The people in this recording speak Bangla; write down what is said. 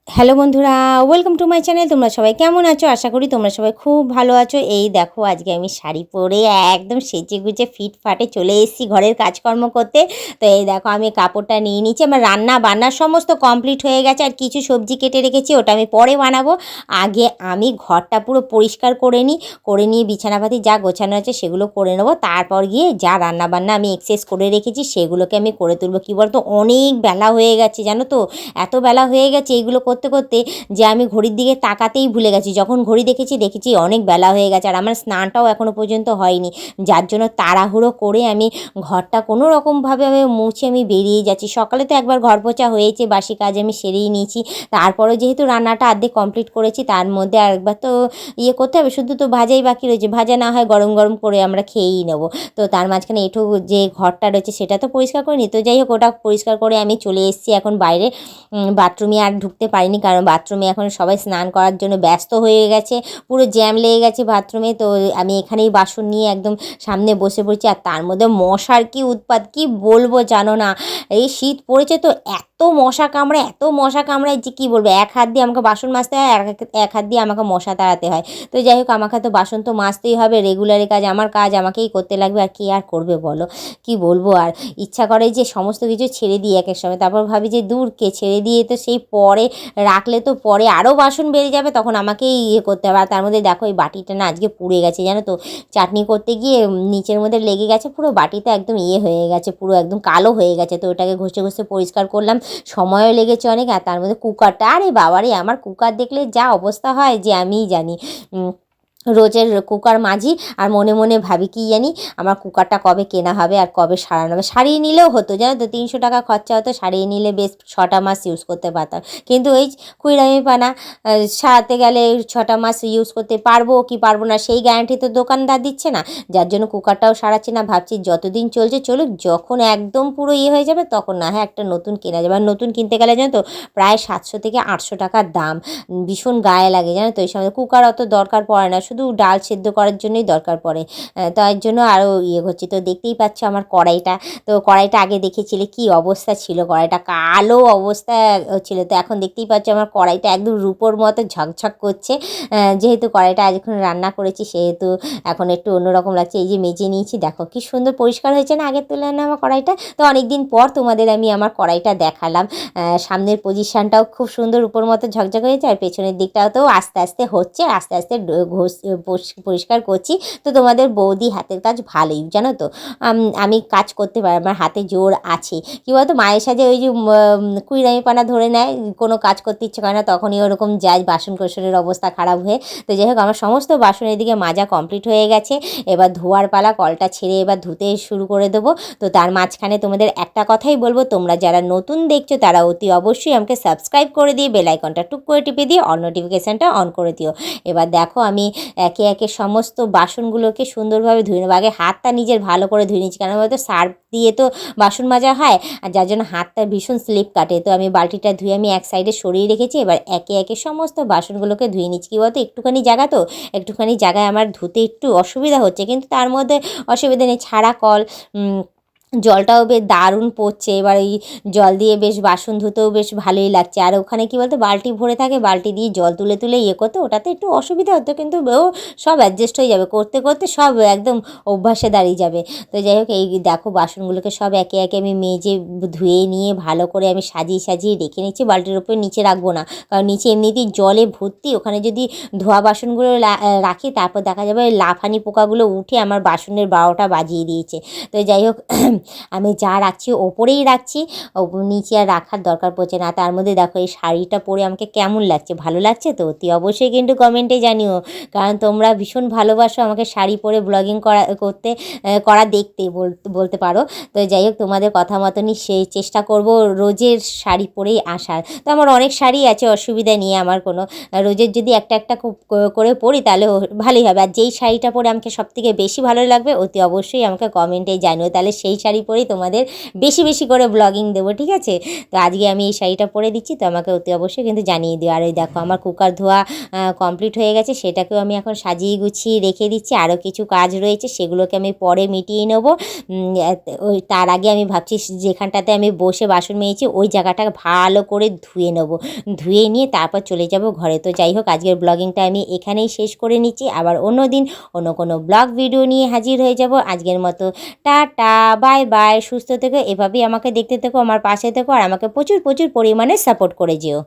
হ্যালো বন্ধুরা, ওয়েলকাম টু মাই চ্যানেল। তোমরা সবাই কেমন আছো? আশা করি তোমরা সবাই খুব ভালো আছো। এই দেখো আজকে আমি শাড়ি পরে একদম সেজে গুজে ফিটফাটে চলে এসেছি ঘরের কাজকর্ম করতে। তো এই দেখো আমি কাপড়টা নিয়ে নিচ্ছি। আমার রান্না বান্না সমস্ত কমপ্লিট হয়ে গেছে, আর কিছু সবজি কেটে রেখেছি, ওটা আমি পরে বানাবো। আগে আমি ঘরটা পুরো পরিষ্কার করে নিয়ে বিছানাপাতি যা গোছানো আছে সেগুলো করে নেবো। তারপর গিয়ে যা রান্না বান্না আমি এক্সেস করে রেখেছি সেগুলোকে আমি করে তুলবো। কী বলতো, অনেক বেলা হয়ে গেছে জানো তো, এত বেলা হয়ে গেছে এইগুলো করতে করতে যে আমি ঘড়ির দিকে তাকাতেই ভুলে গেছি। যখন ঘড়ি দেখেছি অনেক বেলা হয়ে গেছে, আর আমার স্নানটাও এখনও পর্যন্ত হয়নি, যার জন্য তাড়াহুড়ো করে আমি ঘরটা কোনো রকমভাবে আমি মুছে আমি বেরিয়ে যাচ্ছি। সকালে তো একবার ঘর পোছা হয়েছে, বাসি কাজ আমি সেরেই নিয়েছি। তারপরে যেহেতু রান্নাটা অর্ধেক কমপ্লিট করেছি, তার মধ্যে আরেকবার তো করতে হবে, শুধু তো ভাজাই বাকি রয়েছে। ভাজা না হয় গরম গরম করে আমরা খেয়েই নেবো। তো তার মাঝখানে একটু যে ঘরটা রয়েছে সেটা তো পরিষ্কার করে নিই। তো যাই হোক, ওটা পরিষ্কার করে আমি চলে এসেছি এখন বাইরে। বাথরুমে আর ঢুকতে পারিনি, কারণ বাথরুমে এখন সবাই স্নান করার জন্য ব্যস্ত হয়ে গেছে, পুরো জ্যাম লেগে গেছে বাথরুমে। তো আমি এখানেই বাসন নিয়ে একদম সামনে বসে পড়ছি, আর তার মধ্যে মশার কি উৎপাত কি বলবো জানো না। এই শীত পড়েছে তো এত মশা কামড়ায় যে কী বলবো। এক হাত দিয়ে আমাকে বাসন মাজতে হয়, এক হাত দিয়ে আমাকে মশা তাড়াতে হয়। তো যাই হোক, আমাকে তো বাসন তো মাজতেই হবে, রেগুলারের কাজ, আমার কাজ আমাকেই করতে লাগবে, আর কে আর করবে বলো। কি বলবো, আর ইচ্ছা করে যে সমস্ত কিছু ছেড়ে দিই এক এক সময়, তারপর ভাবি যে দূর, কে ছেড়ে দিয়ে তো সেই পরে রাখলে তো পরে আরও বাসন বেড়ে যাবে, তখন আমাকেই করতে হবে। আর তার মধ্যে দেখো এই বাটিটা না আজকে পুড়ে গেছে জানো তো, চাটনি করতে গিয়ে নিচের মধ্যে লেগে গেছে, পুরো বাটিটা একদম হয়ে গেছে, পুরো একদম কালো হয়ে গেছে। তো ওটাকে ঘষে ঘষে পরিষ্কার করলাম, সময়ও লেগেছে অনেক। আর তার মধ্যে কুকারটা, আরে বাবারে, আমার কুকার দেখলে যা অবস্থা হয় যে আমিই জানি। রোজের কুকার মাজি, আর মনে মনে ভাবি কি জানি আমার কুকারটা কবে কেনা হবে আর কবে সারানো হবে। সারিয়ে নিলেও হতো জানো তো, 300 টাকা খরচা হতো, সারিয়ে নিলে বেশ 6টা মাস ইউজ করতে পারতাম। কিন্তু এই কুইরামি পানা, সারাতে গেলে 6টা মাস ইউজ করতে পারবো কি পারবো না সেই গ্যারান্টি তো দোকানদার দিচ্ছে না, যার জন্য কুকারটাও সারাচ্ছি না। ভাবছি যতদিন চলছে চলুক, যখন একদম পুরো হয়ে যাবে তখন না হয় একটা নতুন কেনা যাবে। আর নতুন কিনতে গেলে জানো তো প্রায় 700 থেকে 800 টাকার দাম, ভীষণ গায়ে লাগে জানো তো। এই সময় কুকার অত দরকার পড়ে না, শুধু ডাল সেদ্ধ করার জন্যই দরকার পড়ে, তাই জন্য আরও হচ্ছে। তো দেখতেই পাচ্ছ আমার কড়াইটা, তো কড়াইটা আগে দেখেছিলে কি অবস্থা ছিল, কড়াইটা কালো অবস্থা ছিল। তো এখন দেখতেই পাচ্ছ আমার কড়াইটা একদম রূপোর মতো ঝকঝক করছে। যেহেতু কড়াইটা এখন রান্না করেছি সেহেতু এখন একটু অন্যরকম লাগছে। এই যে মেজে নিয়েছি, দেখো কি সুন্দর পরিষ্কার হয়েছে না আগের তুলনায় আমার কড়াইটা। তো অনেক দিন পর তোমাদের আমি আমার কড়াইটা দেখালাম। সামনের পজিশানটাও খুব সুন্দর উপর মতো ঝকঝক হয়েছে, আর পেছনের দিকটাও তো আস্তে আস্তে হচ্ছে, আস্তে আস্তে পরিষ্কার করছি। তো তোমাদের বৌদি হাতের কাজ ভালোই জানো তো, আমি কাজ করতে পারি, আমার হাতে জোর আছে। কী বলতো, মায়ের সাথে ওই যে কুইরামি পানা ধরে নেয়, কোনো কাজ করতে ইচ্ছে করে না, তখনই ওরকম যায় বাসন কোসনের অবস্থা খারাপ হয়ে। তো যাই হোক, আমার সমস্ত বাসনের দিকে মাজা কমপ্লিট হয়ে গেছে, এবার ধোয়ার পালা। কলটা ছেড়ে এবার ধুতে শুরু করে দেবো। তো তার মাঝখানে তোমাদের একটা কথাই বলবো, তোমরা যারা নতুন দেখছো তারা অতি অবশ্যই আমাকে সাবস্ক্রাইব করে দিয়ে বেল আইকনটা টুক করে টিপে দিয়ে অল নোটিফিকেশানটা অন করে দিও। এবার দেখো আমি একে একে সমস্ত বাসনগুলোকে সুন্দরভাবে ধুয়ে নেবো। আগে হাতটা নিজের ভালো করে ধুয়ে নিচ্ছি, কারণ হয়তো সার্ফ দিয়ে তো বাসন মাজা হয়, আর যার জন্য হাতটা ভীষণ স্লিপ কাটে। তো আমি বালতিটা ধুয়ে আমি এক সাইডে সরিয়ে রেখেছি, এবার একে একে সমস্ত বাসনগুলোকে ধুয়ে নিচ্ছি। কী বলতো, একটুখানি জায়গায় আমার ধুতে একটু অসুবিধা হচ্ছে, কিন্তু তার মধ্যে অসুবিধা নেই, ছাড়া কল, জলটাও বেশ দারুণ পড়ছে। এবার এই জল দিয়ে বেশ বাসন ধুতেও বেশ ভালোই লাগছে। আর ওখানে কী বলতো, বালতি ভরে থাকে, বালতি দিয়ে জল তুলে তুলে করতে, ওটাতে একটু অসুবিধা হতো, কিন্তু ও সব অ্যাডজাস্ট হয়ে যাবে, করতে করতে সব একদম অভ্যাসে দাঁড়িয়ে যাবে। তো যাই হোক, এই দেখো বাসনগুলোকে সব একে একে আমি মেজে ধুয়ে নিয়ে ভালো করে আমি সাজিয়ে সাজিয়ে রেখে নিচ্ছি। বালতির ওপরে নিচে রাখবো না, কারণ নিচে এমনিতেই জলে ভর্তি, ওখানে যদি ধোয়া বাসনগুলো রাখি তারপর দেখা যাবে লাফানি পোকাগুলো উঠে আমার বাসনের 12টা বাজিয়ে দিয়েছে। তো যাই হোক, আমি যা রাখছি ওপরেই রাখছি, নিচে আর রাখার দরকার পড়ছে না। তার মধ্যে দেখো এই শাড়িটা পরে আমাকে কেমন লাগছে, ভালো লাগছে তো? অতি অবশ্যই কিন্তু কমেন্টে জানিও, কারণ তোমরা ভীষণ ভালোবাসো আমাকে শাড়ি পরে ব্লগিং করা দেখতে বলতে পারো। তো যাই হোক, তোমাদের কথা মতনই সেই চেষ্টা করব রোজের শাড়ি পরেই আসার। তো আমার অনেক শাড়ি আছে, অসুবিধা নিয়ে আমার কোনো, রোজের যদি একটা একটা করে পরি তাহলে ভালোই হবে। আর যেই শাড়িটা পরে আমাকে সবথেকে বেশি ভালো লাগবে অতি অবশ্যই আমাকে কমেন্টে জানিও, তাহলে সেই শাড়ি পরেই তোমাদের বেশি বেশি করে ব্লগিং দেবো, ঠিক আছে। তো আজকে আমি এই শাড়িটা পরে দিচ্ছি, তো আমাকে অতি অবশ্যই কিন্তু জানিয়ে দিও। আর ওই দেখো আমার কুকার ধোয়া কমপ্লিট হয়ে গেছে, সেটাকেও আমি এখন সাজিয়ে গুছিয়ে রেখে দিচ্ছি। আরও কিছু কাজ রয়েছে, সেগুলোকে আমি পরে মিটিয়ে নেবো। ওই তার আগে আমি ভাবছি যেখানটাতে আমি বসে বাসন মেজেছি ওই জায়গাটা ভালো করে ধুয়ে নেবো, ধুয়ে নিয়ে তারপর চলে যাব ঘরে। তো যাই হোক, আজকের ব্লগিংটা আমি এখানেই শেষ করে নিচ্ছি। আবার অন্য দিন অন্য কোনো ব্লগ ভিডিও নিয়ে হাজির হয়ে যাব। আজকের মতো টাটা, বাই বাই, সুস্থ থেকো, এভাবেই আমাকে দেখতে থেকো, আমার পাশে থেকো, আর আমাকে প্রচুর প্রচুর পরিমাণে সাপোর্ট করে যেও।